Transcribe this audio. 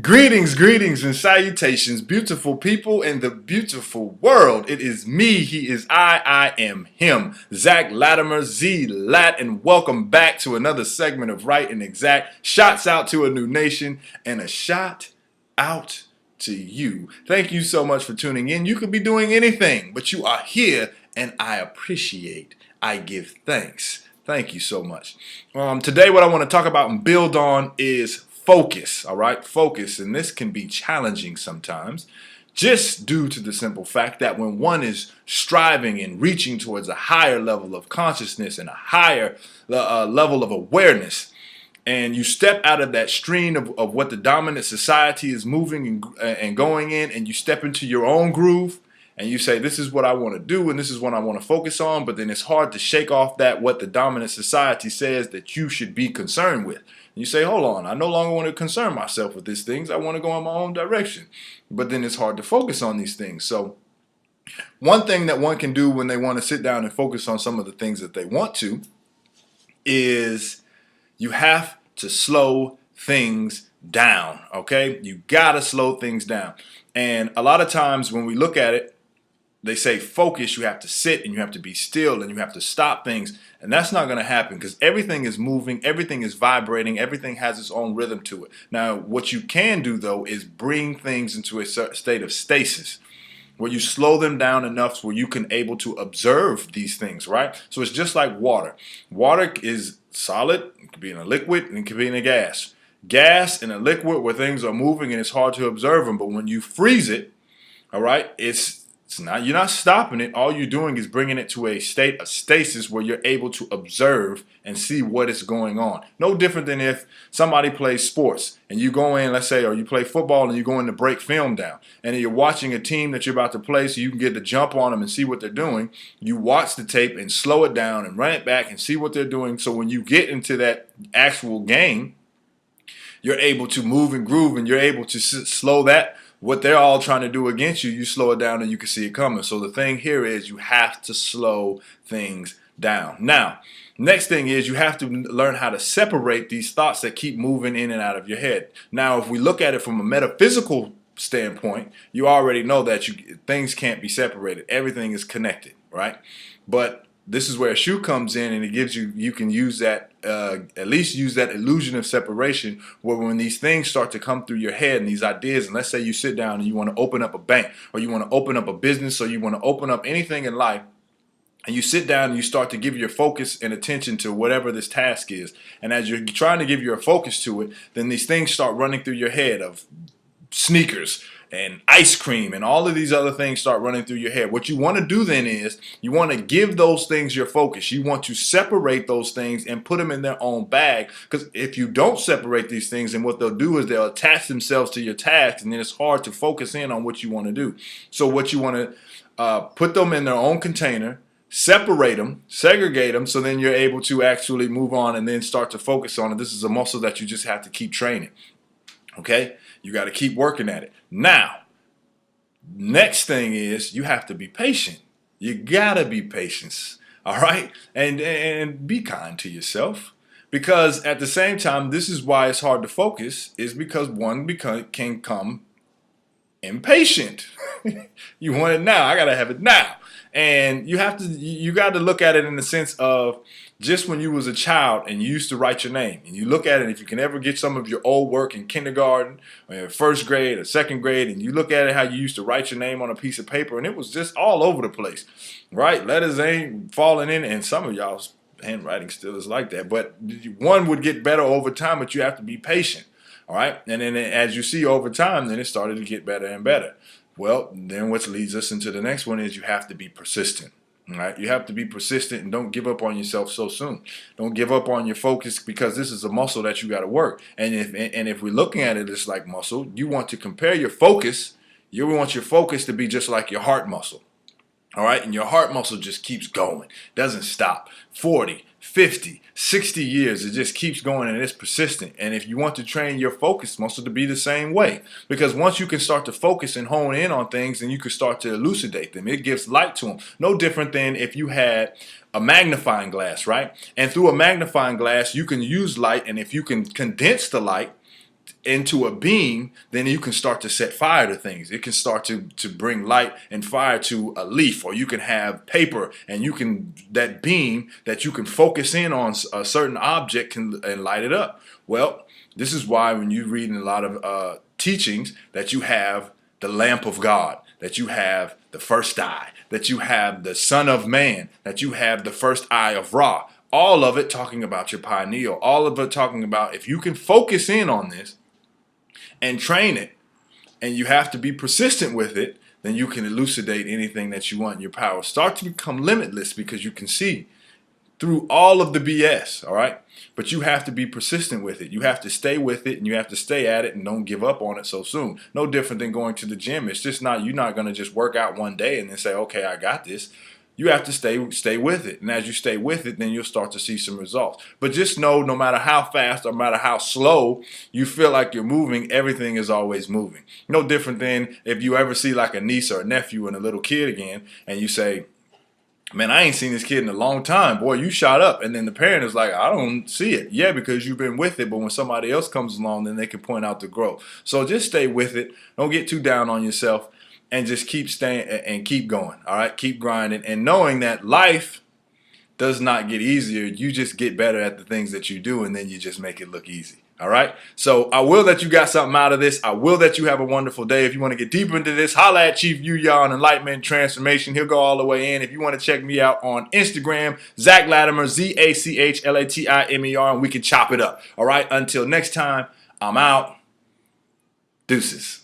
Greetings, and salutations, beautiful people in the beautiful world. It is me, he is I am him. Zach Latimer, Z Lat, and welcome back to another segment of Right and Exact. Shots out to a new nation, and a shot out to you. Thank you so much for tuning in. You could be doing anything, but you are here, and I appreciate, I give thanks. Thank you so much. Today, what I want to talk about and build on is focus, all right? Focus, and this can be challenging sometimes, just due to the simple fact that when one is striving and reaching towards a higher level of consciousness and a higher level of awareness, and you step out of that stream of what the dominant society is moving and going in, and you step into your own groove, and you say, this is what I want to do, and this is what I want to focus on, but then it's hard to shake off that what the dominant society says that you should be concerned with. And you say, hold on, I no longer want to concern myself with these things. I want to go in my own direction. But then it's hard to focus on these things. So one thing that one can do when they want to sit down and focus on some of the things that they want to is you have to slow things down, okay? You got to slow things down. And a lot of times when we look at it, they say focus, you have to sit and you have to be still and you have to stop things. And that's not going to happen because everything is moving, everything is vibrating, everything has its own rhythm to it. Now, what you can do, though, is bring things into a state of stasis where you slow them down enough where you can able to observe these things, right? So it's just like water. Water is solid, it could be in a liquid, and it could be in a gas. Gas in a liquid where things are moving and it's hard to observe them. But when you freeze it, all right, it's not, you're not stopping it. All you're doing is bringing it to a state of stasis where you're able to observe and see what is going on. No different than if somebody plays sports and you go in, let's say, or you play football and you go in to break film down and you're watching a team that you're about to play so you can get the jump on them and see what they're doing. You watch the tape and slow it down and run it back and see what they're doing. So when you get into that actual game, you're able to move and groove and you're able to slow that. What they're all trying to do against you, you slow it down and you can see it coming. So the thing here is you have to slow things down. Now, next thing is you have to learn how to separate these thoughts that keep moving in and out of your head. Now, if we look at it from a metaphysical standpoint, you already know that things can't be separated. Everything is connected, right? But this is where a shoe comes in and it gives you can use that, at least use that illusion of separation where when these things start to come through your head and these ideas, and let's say you sit down and you want to open up a bank or you want to open up a business or you want to open up anything in life, and you sit down and you start to give your focus and attention to whatever this task is. And as you're trying to give your focus to it, then these things start running through your head of sneakers and ice cream and all of these other things start running through your head. What you want to do then is you want to give those things your focus. You want to separate those things and put them in their own bag, because if you don't separate these things, then what they'll do is they'll attach themselves to your task, and then it's hard to focus in on what you want to do. So what you want to put them in their own container, separate them, segregate them, so then you're able to actually move on and then start to focus on it. This is a muscle that you just have to keep training. Okay? You got to keep working at it. Now, next thing is you have to be patient. You got to be patient. All right? And be kind to yourself. Because at the same time, this is why it's hard to focus, is because one can come impatient. You want it now. I got to have it now. And you got to look at it in the sense of just when you was a child and you used to write your name, and you look at it, if you can ever get some of your old work in kindergarten or in first grade or second grade, and you look at it how you used to write your name on a piece of paper, and it was just all over the place, right? Letters ain't falling in, and some of y'all's handwriting still is like that, but one would get better over time, but you have to be patient, all right? And then as you see over time, then it started to get better and better. Well, then what leads us into the next one is you have to be persistent. All right? You have to be persistent and don't give up on yourself so soon. Don't give up on your focus, because this is a muscle that you got to work. And if we're looking at it as like muscle, you want to compare your focus. You want your focus to be just like your heart muscle. All right? And your heart muscle just keeps going. Doesn't stop. 40, 50, 60 years, it just keeps going and it's persistent. And if you want to train your focus muscle to be the same way, because once you can start to focus and hone in on things, then you can start to elucidate them. It gives light to them. No different than if you had a magnifying glass, right? And through a magnifying glass, you can use light, and if you can condense the light, into a beam, then you can start to set fire to things. It can start to bring light and fire to a leaf, or you can have paper, and you can, that beam that you can focus in on a certain object and light it up. Well, this is why when you read in a lot of teachings that you have the lamp of God, that you have the first eye, that you have the Son of Man, that you have the first eye of Ra. All of it talking about your pineal. All of it talking about if you can focus in on this and train it, and you have to be persistent with it, then you can elucidate anything that you want. Your power start to become limitless because you can see through all of the BS, all right? But you have to be persistent with it. You have to stay with it, and you have to stay at it, and don't give up on it so soon. No different than going to the gym. It's just not, you're not going to just work out one day and then say, okay, I got this. You have to stay with it. And as you stay with it, then you'll start to see some results. But just know, no matter how fast or no matter how slow you feel like you're moving, everything is always moving. No different than if you ever see like a niece or a nephew and a little kid again, and you say, man, I ain't seen this kid in a long time. Boy, you shot up. And then the parent is like, I don't see it. Yeah, because you've been with it. But when somebody else comes along, then they can point out the growth. So just stay with it. Don't get too down on yourself. And just keep staying and keep going. All right, keep grinding, and knowing that life does not get easier. You just get better at the things that you do, and then you just make it look easy. All right. So I will that you got something out of this. I will that you have a wonderful day. If you want to get deeper into this, holla at Chief Yu on Enlightenment Transformation. He'll go all the way in. If you want to check me out on Instagram, Zach Latimer, ZACHLATIMER, and we can chop it up. All right. Until next time, I'm out. Deuces.